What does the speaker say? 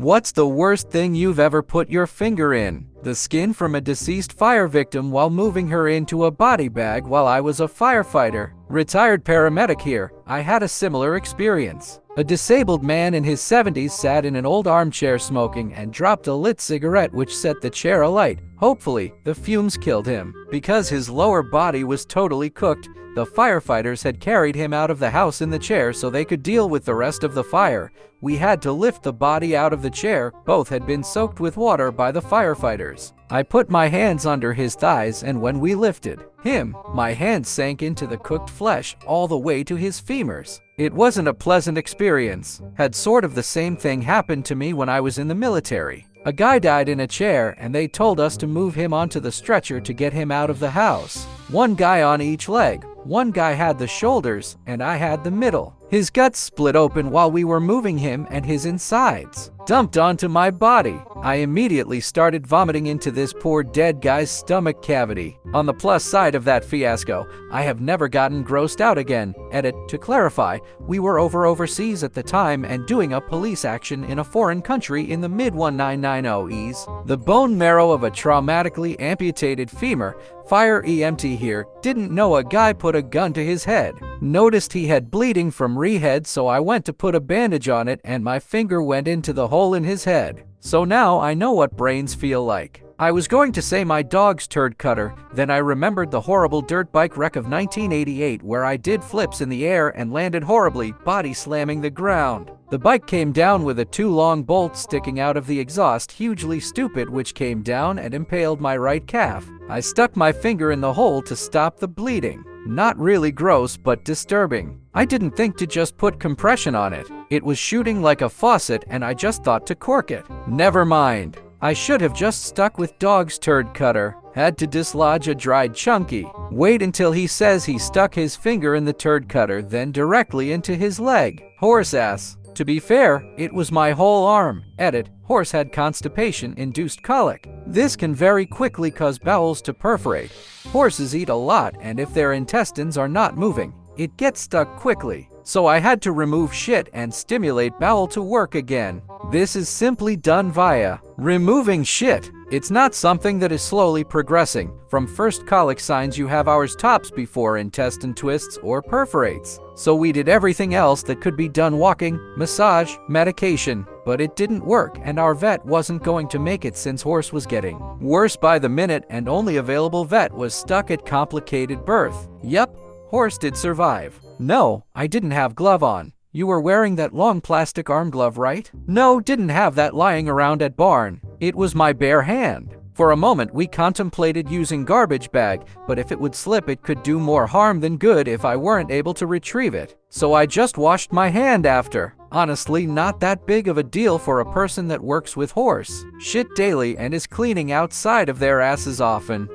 What's the worst thing you've ever put your finger in? The skin from a deceased fire victim while moving her into a body bag while I was a firefighter. Retired paramedic here. I had a similar experience. A disabled man in his 70s sat in an old armchair smoking and dropped a lit cigarette which set the chair alight. Hopefully, the fumes killed him. Because his lower body was totally cooked, the firefighters had carried him out of the house in the chair so they could deal with the rest of the fire. We had to lift the body out of the chair. Both had been soaked with water by the firefighters. I put my hands under his thighs, and when we lifted him, my hands sank into the cooked flesh all the way to his femurs. It wasn't a pleasant experience. Had sort of the same thing happened to me when I was in the military. A guy died in a chair and they told us to move him onto the stretcher to get him out of the house. One guy on each leg. One guy had the shoulders and I had the middle. His guts split open while we were moving him and his insides dumped onto my body. I immediately started vomiting into this poor dead guy's stomach cavity. On the plus side of that fiasco, I have never gotten grossed out again. Edit, to clarify, we were overseas at the time and doing a police action in a foreign country in the mid-1990s. The bone marrow of a traumatically amputated femur, fire EMT here, didn't know a guy put a gun to his head. Noticed he had bleeding from rehead, so I went to put a bandage on it and my finger went into the hole in his head. So now I know what brains feel like. I was going to say my dog's turd cutter, then I remembered the horrible dirt bike wreck of 1988 where I did flips in the air and landed horribly, body slamming the ground. The bike came down with a too long bolt sticking out of the exhaust, hugely stupid, which came down and impaled my right calf. I stuck my finger in the hole to stop the bleeding. Not really gross, but disturbing. I didn't think to just put compression on it. It was shooting like a faucet and I just thought to cork it. Never mind. I should have just stuck with dog's turd cutter. Had to dislodge a dried chunky. Wait until he says he stuck his finger in the turd cutter, then directly into his leg. Horse ass. To be fair, it was my whole arm. Edit, horse had constipation-induced colic. This can very quickly cause bowels to perforate. Horses eat a lot, and if their intestines are not moving, it gets stuck quickly. So I had to remove shit and stimulate bowel to work again. This is simply done via removing shit. It's not something that is slowly progressing. From first colic signs you have hours tops before intestine twists or perforates. So we did everything else that could be done: walking, massage, medication. But it didn't work and our vet wasn't going to make it since horse was getting worse by the minute and only available vet was stuck at complicated birth. Yep, horse did survive. No, I didn't have glove on. You were wearing that long plastic arm glove, right? No, didn't have that lying around at barn. It was my bare hand. For a moment we contemplated using garbage bag, but if it would slip it could do more harm than good if I weren't able to retrieve it. So I just washed my hand after. Honestly, not that big of a deal for a person that works with horse shit daily and is cleaning outside of their asses often.